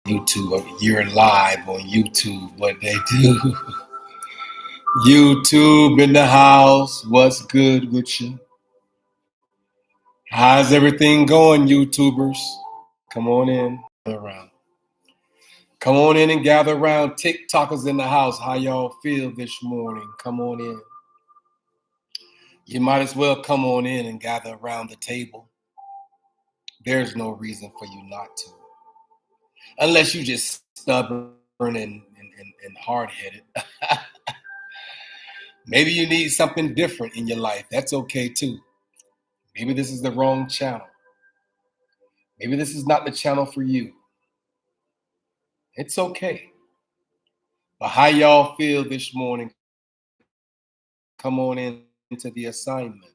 YouTube. You're live on YouTube. What they do. YouTube in the house. What's good with you? How's everything going, YouTubers? Come on in. Around. Come on in and gather around. TikTokers in the house. How y'all feel this morning? Come on in. You might as well come on in and gather around the table. There's no reason for you not to. Unless you just stubborn and hard-headed. Maybe you need something different in your life. That's okay too. Maybe this is the wrong channel. Maybe this is not the channel for you. It's okay. But how y'all feel this morning? Come on into the assignment.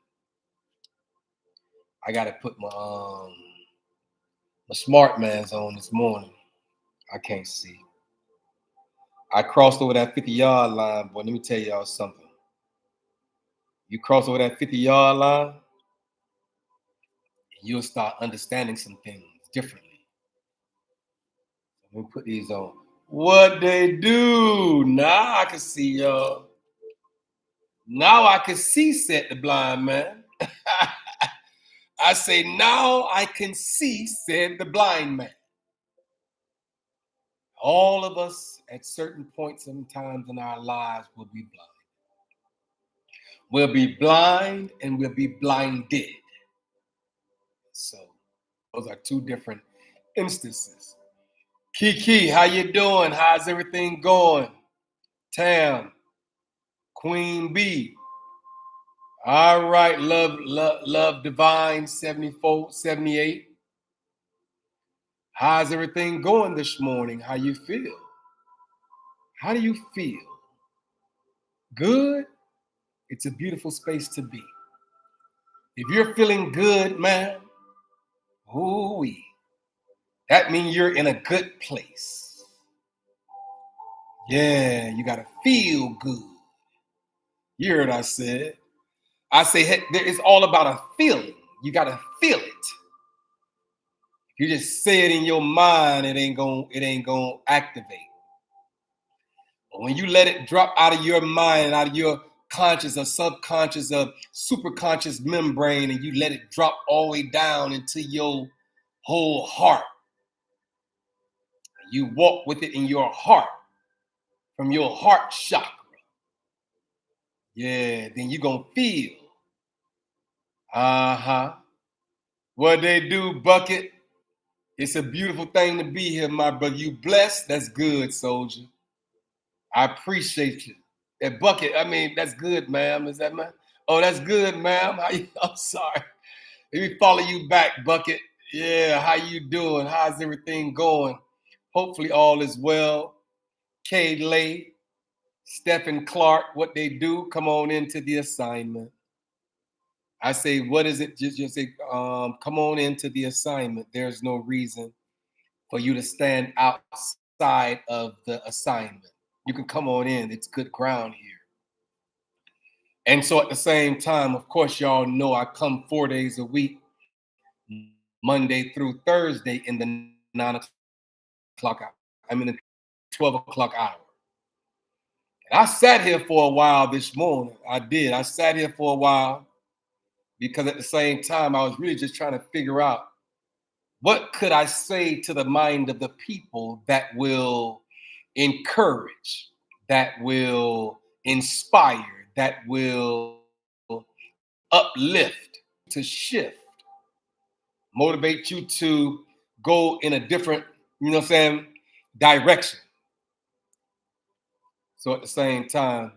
I gotta put my smart man's on this morning. I can't see. I crossed over that 50-yard line, boy. Let me tell y'all something. You cross over that 50-yard line, you'll start understanding some things differently. Let me put these on. What they do? Now I can see y'all. Now I can see, said the blind man. I say, now I can see, said the blind man. All of us at certain points and times in our lives will be blind. We'll be blind and we'll be blinded. So those are two different instances. Kiki, how you doing? How's everything going? Tam, Queen B. All right, love divine 74, 78. How's everything going this morning? How you feel? How do you feel? Good? It's a beautiful space to be. If you're feeling good, man, ooh-wee, that means you're in a good place. Yeah, you gotta feel good. You heard what I said. I say, hey, it's all about a feeling. You gotta feel it. You just say it in your mind, it ain't gonna activate. But when you let it drop out of your mind, out of your conscious or subconscious or superconscious membrane, and you let it drop all the way down into your whole heart, you walk with it in your heart, from your heart chakra. Yeah, then you're gonna feel. What they do, Bucket? It's a beautiful thing to be here, my brother. You blessed? That's good, soldier. I appreciate you. That Bucket, I mean, that's good, ma'am. Is that ma'am? Oh, that's good, ma'am. I'm sorry. Let me follow you back, Bucket. Yeah, how you doing? How's everything going? Hopefully all is well. Kay Lay, Stephen Clark, what they do, come on into the assignment. I say, what is it? Just say, come on into the assignment. There's no reason for you to stand outside of the assignment. You can come on in. It's good ground here. And so at the same time, of course, y'all know I come 4 days a week, Monday through Thursday in the 9 o'clock hour. I'm in the 12 o'clock hour. And I sat here for a while this morning. I did. I sat here for a while because at the same time, I was really just trying to figure out what could I say to the mind of the people that will encourage, that will inspire, that will uplift, to shift, motivate you to go in a different, direction. So at the same time,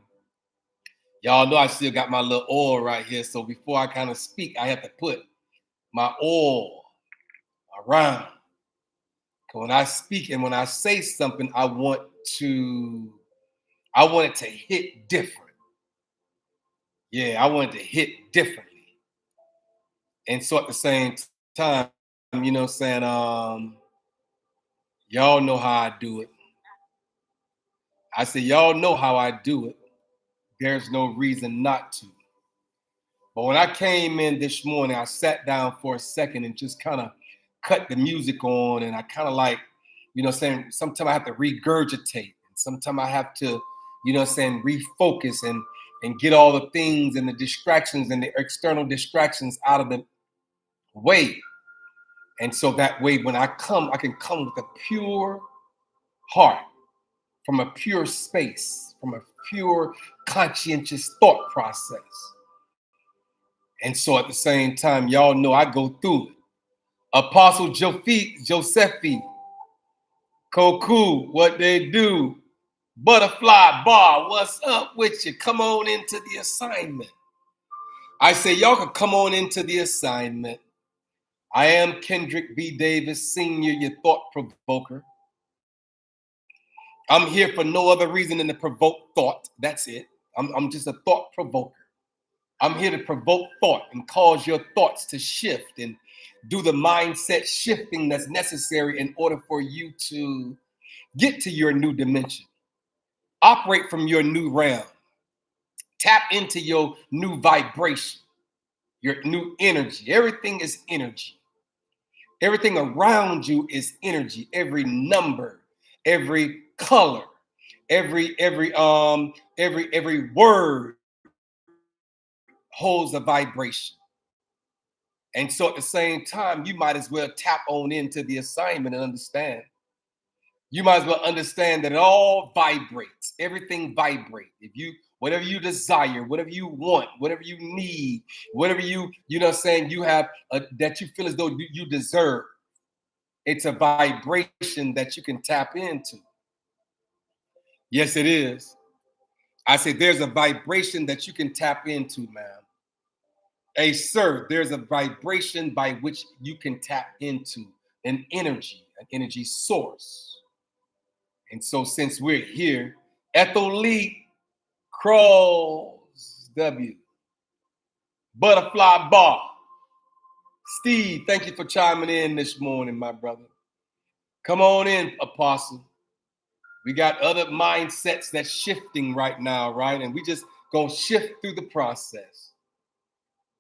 y'all know I still got my little oil right here. So before I kind of speak, I have to put my oil around. When I speak and when I say something, I want it to hit different. Yeah, I want it to hit differently. And so at the same time, y'all know how I do it. I say, y'all know how I do it. There's no reason not to. But when I came in this morning, I sat down for a second and just kind of cut the music on, and I kind of like sometimes I have to regurgitate. Sometimes I have to, refocus and get all the things and the distractions and the external distractions out of the way. And so that way, when I can come with a pure heart, from a pure space, from a pure conscientious thought process. And so at the same time, y'all know I go through it. Apostle Josephi, Koku, what they do? Butterfly Bar, what's up with you? Come on into the assignment. I say, y'all can come on into the assignment. I am Kendrick B. Davis, Sr., your thought provoker. I'm here for no other reason than to provoke thought. That's it. I'm just a thought provoker. I'm here to provoke thought and cause your thoughts to shift and do the mindset shifting that's necessary in order for you to get to your new dimension. Operate from your new realm. Tap into your new vibration, your new energy. Everything is energy. Everything around you is energy. Every number, every color, every word holds a vibration. And so at the same time, you might as well tap on into the assignment and understand. You might as well understand that it all vibrates. Everything vibrates. Whatever you desire, whatever you want, whatever you need, whatever you have that you feel as though you deserve. It's a vibration that you can tap into. Yes, it is. I say there's a vibration that you can tap into, ma'am. Hey, sir, there's a vibration by which you can tap into an energy source. And so since we're here, Ethel Lee Cross W. Butterfly Bar. Steve, thank you for chiming in this morning, my brother. Come on in, Apostle. We got other mindsets that's shifting right now, right? And we just gonna shift through the process.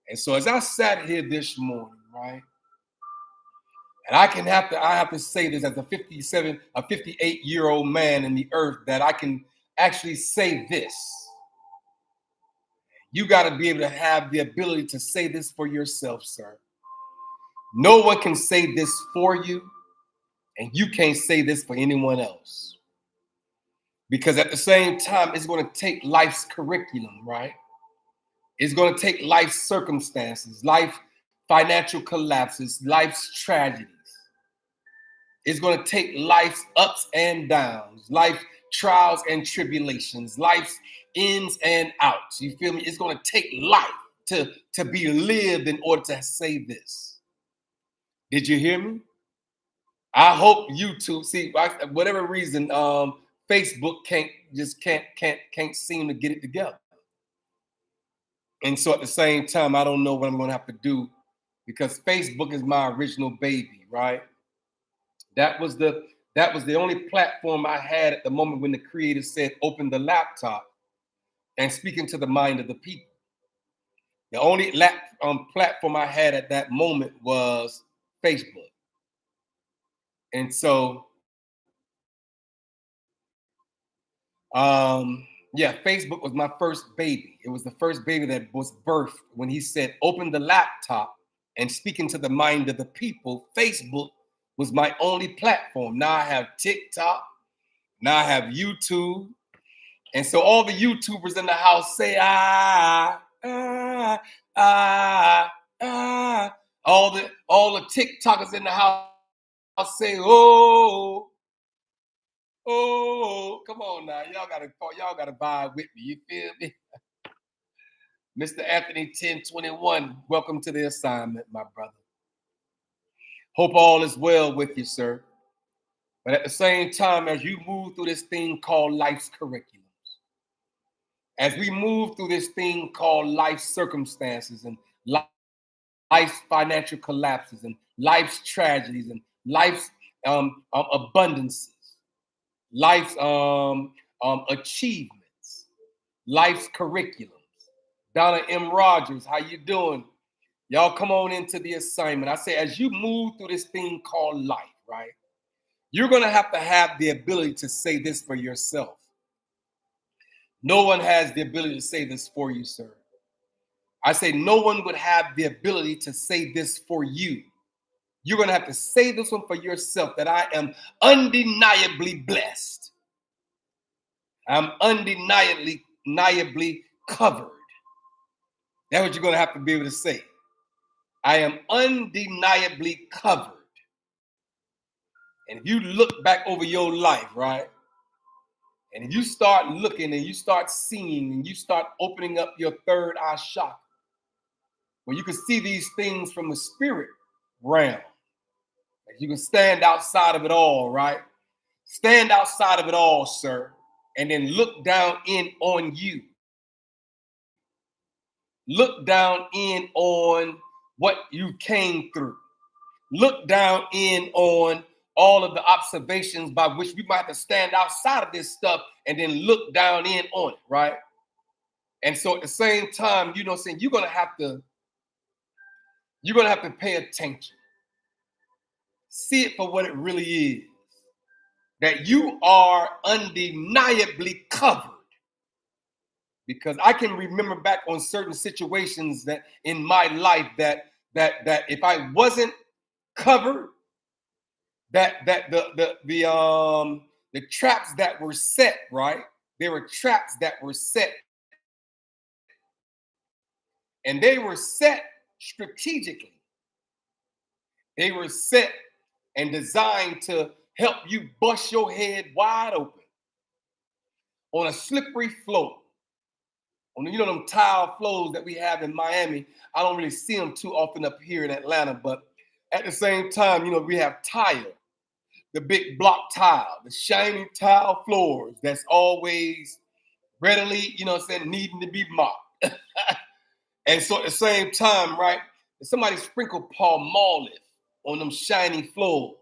And so as I sat here this morning, right? And I have to say this as a 58-year-old man in the earth, that I can actually say this. You got to be able to have the ability to say this for yourself, sir. No one can say this for you, and you can't say this for anyone else. Because at the same time, it's going to take life's curriculum, right? It's going to take life's circumstances, life financial collapses, life's tragedies. It's going to take life's ups and downs, life trials and tribulations, life's ins and outs. You feel me? It's going to take life to be lived in order to say this. Did you hear me? I hope YouTube, see, whatever reason, Facebook can't seem to get it together. And so at the same time, I don't know what I'm going to have to do, because Facebook is my original baby, right? That was the only platform I had at the moment when the creator said, open the laptop and speak into the mind of the people. The only platform I had at that moment was Facebook. And so, Facebook was my first baby. It was the first baby that was birthed when he said, open the laptop and speak into the mind of the people. Facebook was my only platform. Now I have TikTok. Now I have YouTube. And so all the YouTubers in the house say, all the TikTokers in the house say, oh, come on now. Y'all gotta vibe with me. You feel me? Mr. Anthony 1021, welcome to the assignment, my brother. Hope all is well with you, sir. But at the same time, as you move through this thing called life's curriculums, as we move through this thing called life's circumstances and life's financial collapses and life's tragedies and life's abundances, life's achievements, life's curriculums. Donna M. Rogers, how you doing? Y'all come on into the assignment. I say, as you move through this thing called life, right? You're going to have the ability to say this for yourself. No one has the ability to say this for you, sir. I say no one would have the ability to say this for you. You're going to have to say this one for yourself, that I am undeniably blessed. I'm undeniably covered. That's what you're going to have to be able to say. I am undeniably covered. And if you look back over your life, right? And if you start looking and you start seeing and you start opening up your third eye chakra, where you can see these things from the spirit realm, you can stand outside of it all, right? Stand outside of it all, sir, and then look down in on you. Look down in on what you came through. Look down in on all of the observations by which we might have to stand outside of this stuff and then look down in on it, right? And so at the same time, you know what I'm saying, you're gonna have to pay attention. See it for what it really is. That you are undeniably covered. Because I can remember back on certain situations that in my life that if I wasn't covered, that the traps that were set, right? There were traps that were set, and they were set strategically. They were set and designed to help you bust your head wide open on a slippery floor. On them tile floors that we have in Miami. I don't really see them too often up here in Atlanta, but at the same time, we have tile, the big block tile, the shiny tile floors that's always readily, needing to be mopped. And so at the same time, right, if somebody sprinkled Palmolive on them shiny floors,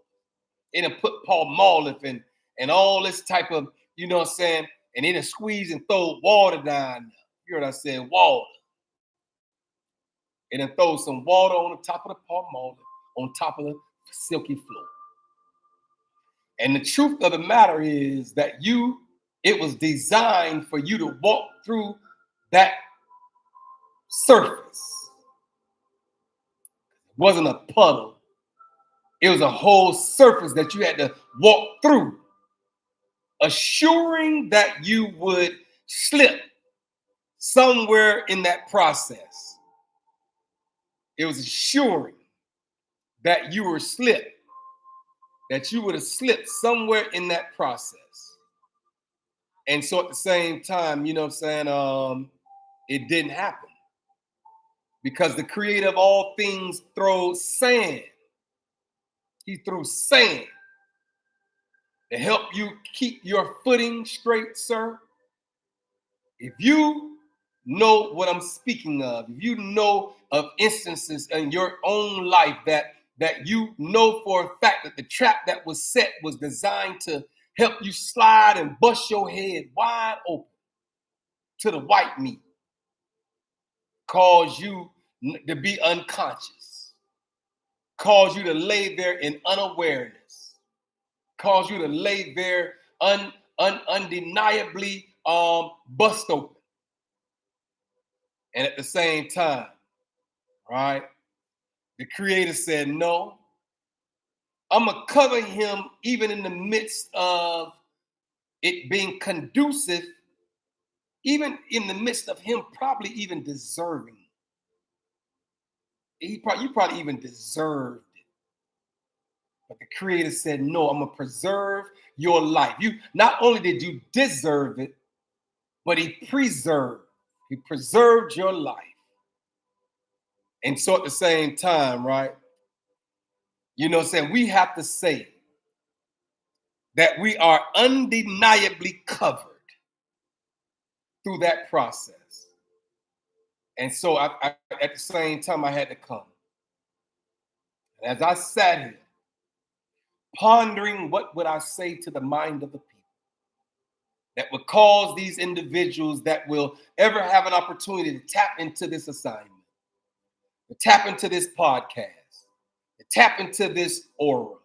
and then put Palmolive and all this type of, and then squeeze and throw water down. You heard I said water. And then throw some water on the top of the Palmolive, on top of the silky floor. And the truth of the matter is that it was designed for you to walk through that surface. It wasn't a puddle. It was a whole surface that you had to walk through, assuring that you would slip somewhere in that process. It was assuring that you were slipped, that you would have slipped somewhere in that process. And so at the same time, it didn't happen. Because the creator of all things throws sand. He threw sand to help you keep your footing straight, sir. If you know what I'm speaking of, if you know of instances in your own life that you know for a fact that the trap that was set was designed to help you slide and bust your head wide open to the white meat, cause you to be unconscious, cause you to lay there in unawareness, cause you to lay there undeniably bust open. And at the same time, right, the creator said, no, I'm going to cover him even in the midst of it being conducive, even in the midst of him probably even deserving. You probably even deserved it. But the creator said, no, I'm going to preserve your life. You not only did you deserve it, but he preserved your life. And so at the same time, right, we have to say that we are undeniably covered through that process. And so I at the same time, I had to come. And as I sat here, pondering what would I say to the mind of the people that would cause these individuals that will ever have an opportunity to tap into this assignment, to tap into this podcast, to tap into this aura,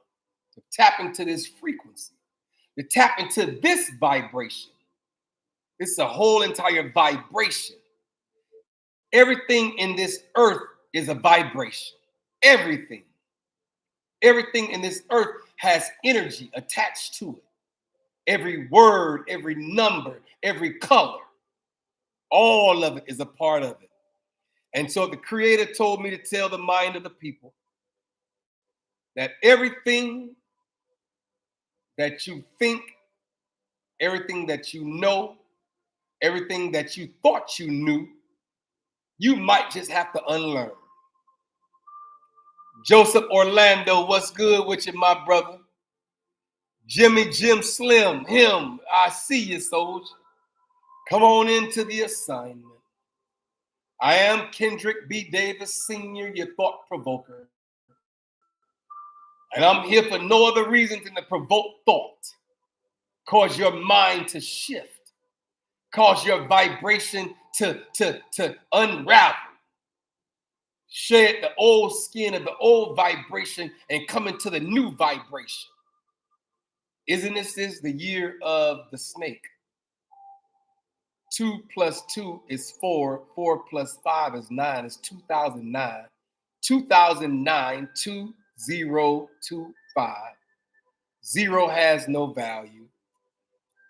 to tap into this frequency, to tap into this vibration. It's a whole entire vibration. Everything in this earth is a vibration. Everything. Everything in this earth has energy attached to it. Every word, every number, every color, all of it is a part of it. And so the Creator told me to tell the mind of the people that everything that you think, everything that you know, everything that you thought you knew, you might just have to unlearn. Joseph Orlando, what's good with you, my brother? Jimmy Jim Slim, him, I see you, soldier. Come on into the assignment. I am Kendrick B. Davis Sr., your thought provoker. And I'm here for no other reason than to provoke thought, cause your mind to shift, cause your vibration to unravel, shed the old skin of the old vibration and come into the new vibration. Isn't this the year of the snake? 2 + 2 is 4. 4 + 5 is 9. It's 2009. 2009, 2025. 0 has no value.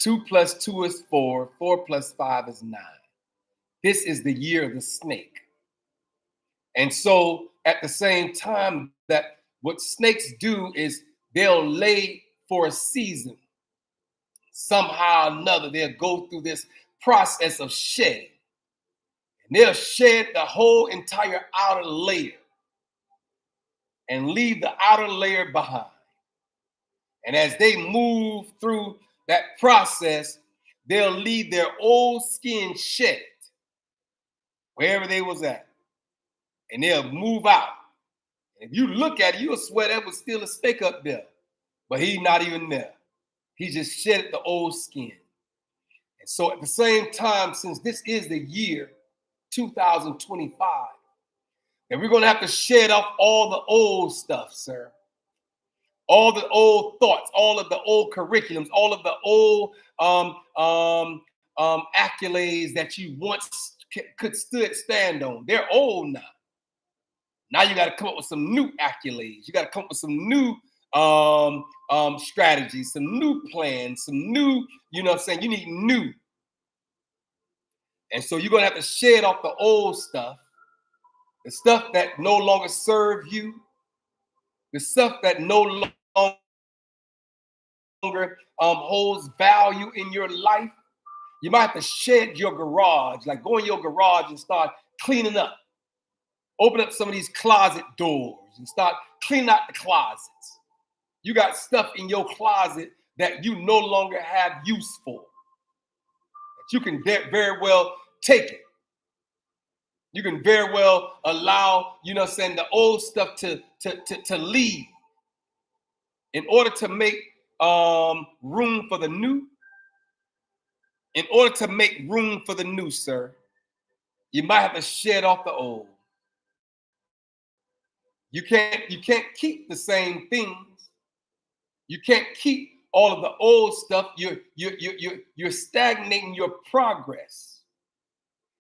2 + 2 is 4. 4 + 5 is 9. This is the year of the snake. And so at the same time, that what snakes do is they'll lay for a season. Somehow or another, they'll go through this process of shedding. And they'll shed the whole entire outer layer and leave the outer layer behind. And as they move through that process, they'll leave their old skin shed wherever they was at. And they'll move out. If you look at it, you'll swear that was still a snake up there. But he's not even there. He just shedded the old skin. And so at the same time, since this is the year 2025, and we're going to have to shed off all the old stuff, sir. All the old thoughts, all of the old curriculums, all of the old accolades that you once could stand on. They're old now. Now you got to come up with some new accolades. You got to come up with some new strategies, some new plans, some new, you know what I'm saying? You need new. And so you're going to have to shed off the old stuff, the stuff that no longer serve you, the stuff that no longer holds value in your life. You might have to shed your garage, like go in your garage and start cleaning up. Open up some of these closet doors and start cleaning out the closets. You got stuff in your closet that you no longer have use for. That you can very well take it. You can very well allow, you know what I'm saying, the old stuff to leave in order to make room for the new. In order to make room for the new, sir, you might have to shed off the old. You can't keep the same things. You can't keep all of the old stuff. You're stagnating your progress.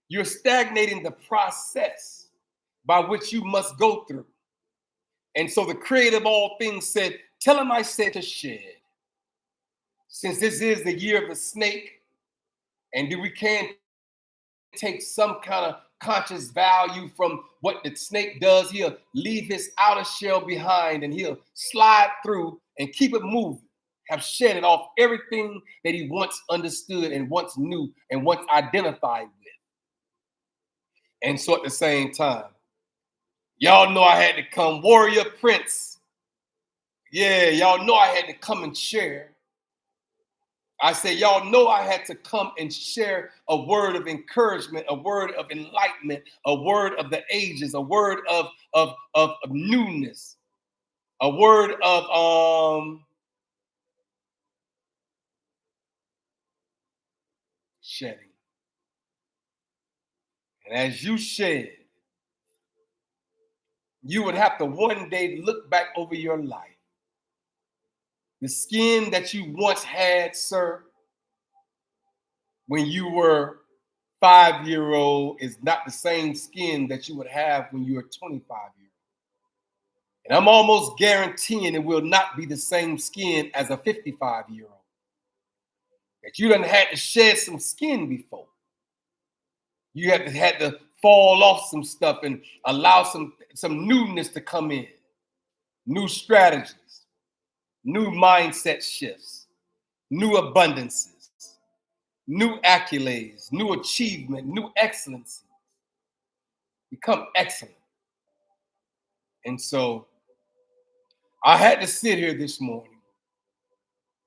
You're stagnating the process by which you must go through. And so the Creator of all things said, tell him I said to shed. Since this is the year of the snake, and we can take some kind of conscious value from what the snake does, he'll leave his outer shell behind and he'll slide through and keep it moving, have shedded off everything that he once understood and once knew and once identified with. And so at the same time, y'all know I had to come, warrior prince. Yeah, y'all know I had to come and share. I say, y'all know I had to come and share a word of encouragement, a word of enlightenment, a word of the ages, a word of newness, a word of shedding. And as you shed, you would have to one day look back over your life The skin that you once had, sir, when you were 5-year-old is not the same skin that you would have when you were 25-year-old. And I'm almost guaranteeing it will not be the same skin as a 55-year-old. That you done had to shed some skin before. You had to fall off some stuff and allow some newness to come in. New strategies, new mindset shifts, new abundances, new accolades, new achievement, new excellency. Become excellent. And so I had to sit here this morning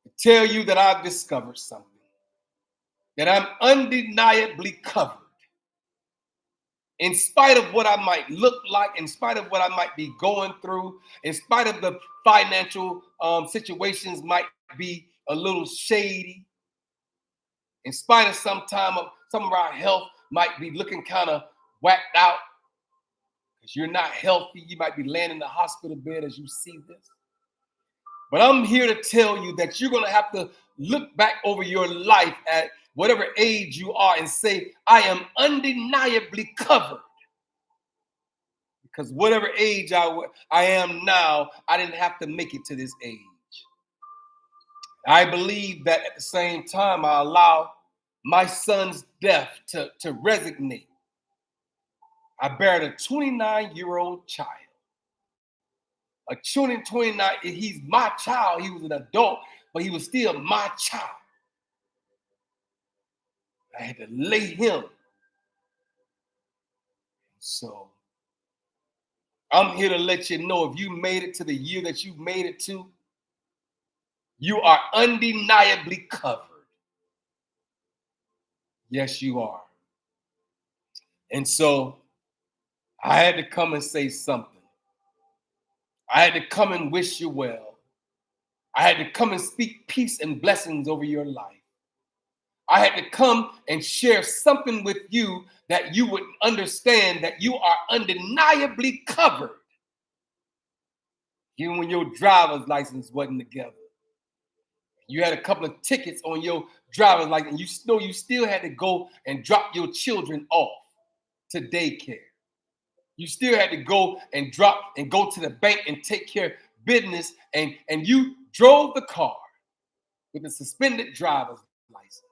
to tell you that I've discovered something, that I'm undeniably covered. In spite of what I might look like, in spite of what I might be going through, in spite of the financial situations might be a little shady, in spite of some of our health might be looking kind of whacked out, because you're not healthy, you might be laying in the hospital bed as you see this. But I'm here to tell you that you're going to have to look back over your life at whatever age you are and say, I am undeniably covered. Because whatever age I am now, I didn't have to make it to this age. I believe that at the same time, I allow my son's death to resonate. I buried a 29-year-old child. A 29, he's my child. He was an adult, but he was still my child. I had to lay him. So I'm here to let you know, if you made it to the year that you made it to, you are undeniably covered. Yes, you are. And so I had to come and say something. I had to come and wish you well. I had to come and speak peace and blessings over your life. I had to come and share something with you that you would understand that you are undeniably covered. Even when your driver's license wasn't together. You had a couple of tickets on your driver's license, and you know you still had to go and drop your children off to daycare. You still had to go to the bank and take care of business, and you drove the car with a suspended driver's license.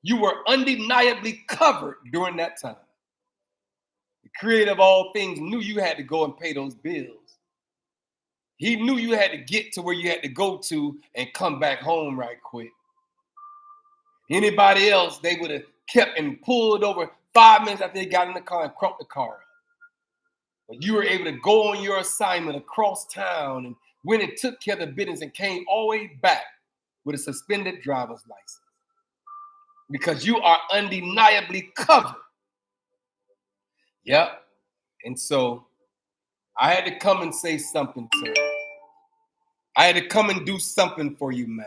You were undeniably covered during that time. The creator of all things knew you had to go and pay those bills. He knew you had to get to where you had to go to and come back home right quick. Anybody else, they would have kept and pulled over 5 minutes after they got in the car and cranked the car up. But you were able to go on your assignment across town and went and took care of the business and came all the way back with a suspended driver's license. Because you are undeniably covered. Yep. And so I had to come and say something to her. I had to come and do something for you, ma'am.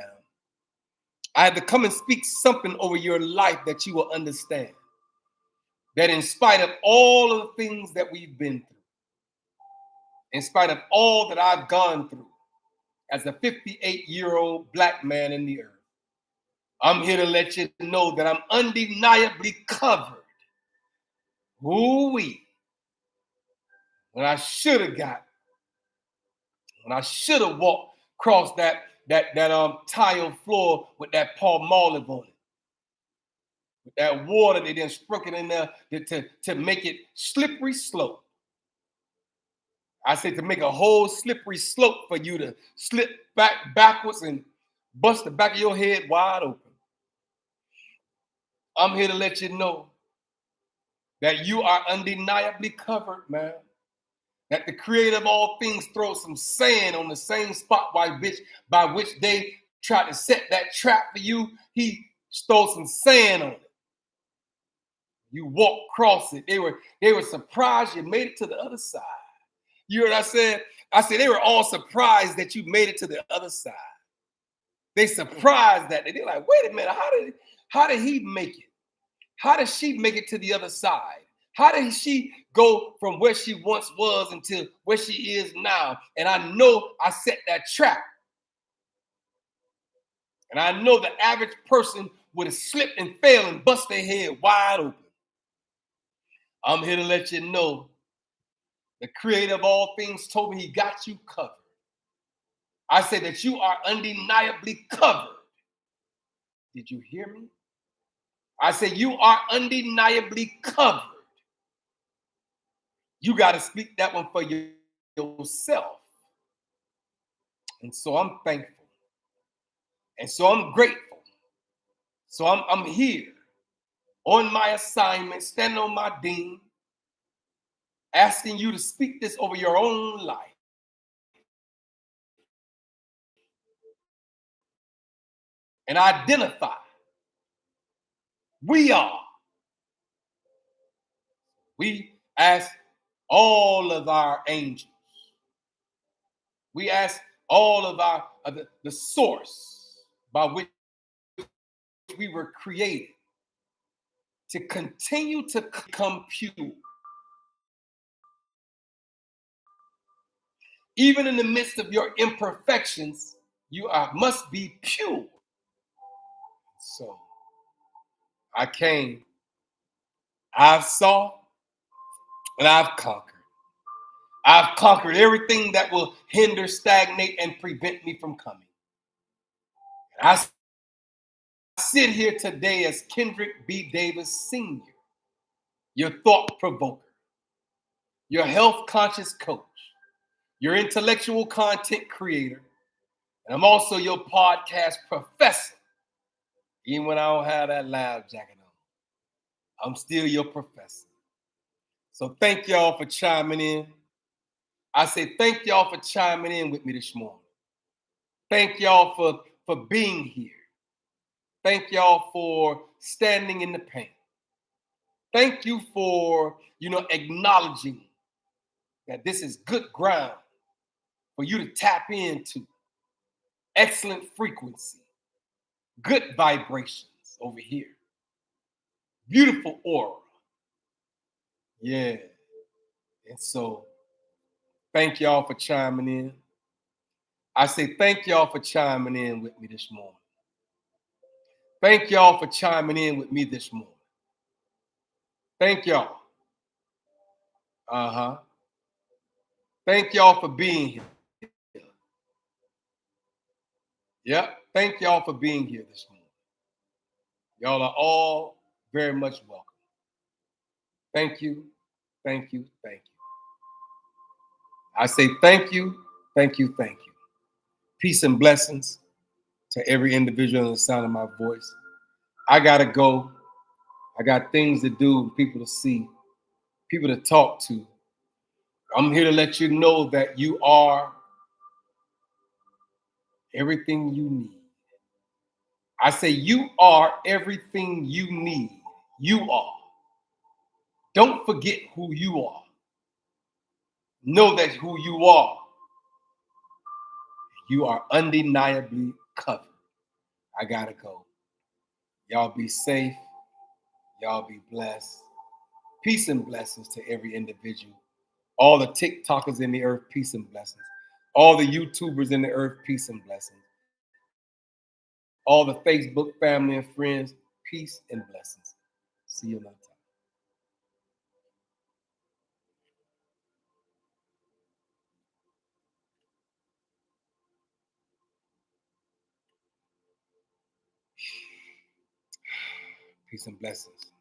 I had to come and speak something over your life that you will understand. That in spite of all of the things that we've been through, in spite of all that I've gone through as a 58-year-old black man in the earth, I'm here to let you know that I'm undeniably covered. Ooh-wee. When I should have walked across that tile floor with that Palmolive on it. With that water they then sprinkled in there to make it slippery slope. I say to make a whole slippery slope for you to slip backwards and bust the back of your head wide open. I'm here to let you know that you are undeniably covered, man. That the creator of all things throws some sand on the same spot by which they tried to set that trap for you. He stole some sand on it. You walked across it. They were surprised you made it to the other side. You heard what I said? I said they were all surprised that you made it to the other side. They surprised that. They're like, wait a minute, how did he make it? How did she make it to the other side? How did she go from where she once was until where she is now? And I know I set that trap. And I know the average person would have slipped and fell and bust their head wide open. I'm here to let you know the creator of all things told me he got you covered. I say that you are undeniably covered. Did you hear me? I say you are undeniably covered. You got to speak that one for yourself. And so I'm thankful. And so I'm grateful. So I'm here on my assignment, standing on my ding, asking you to speak this over your own life. And identify. We ask all of our angels. We ask all of our the source by which we were created to continue to come pure. Even in the midst of your imperfections, you must be pure. So I came, I've saw, and I've conquered. I've conquered everything that will hinder, stagnate, and prevent me from coming. And I sit here today as Kendrick B. Davis Sr., your thought provoker, your health conscious coach, your intellectual content creator, and I'm also your podcast professor. Even when I don't have that loud jacket on, I'm still your professor. So thank y'all for chiming in. I say thank y'all for chiming in with me this morning. Thank y'all for being here. Thank y'all for standing in the pain. Thank you for, acknowledging that this is good ground for you to tap into. Excellent frequency, good vibrations over here. Beautiful aura. Yeah. And so thank y'all for chiming in. I say thank y'all for chiming in with me this morning. Thank y'all for chiming in with me this morning. Thank y'all. Uh-huh. Thank y'all for being here. Yep. Thank y'all for being here this morning. Y'all are all very much welcome. Thank you. Thank you. Thank you. I say thank you. Thank you. Thank you. Peace and blessings to every individual in the sound of my voice. I got to go. I got things to do, people to see, people to talk to. I'm here to let you know that you are everything you need. I say you are everything you need. You are. Don't forget who you are. Know that who you are. You are undeniably covered. I gotta go. Y'all be safe. Y'all be blessed. Peace and blessings to every individual. All the TikTokers in the earth, peace and blessings. All the YouTubers in the earth, peace and blessings. All the Facebook family and friends, peace and blessings. See you another time. Peace and blessings.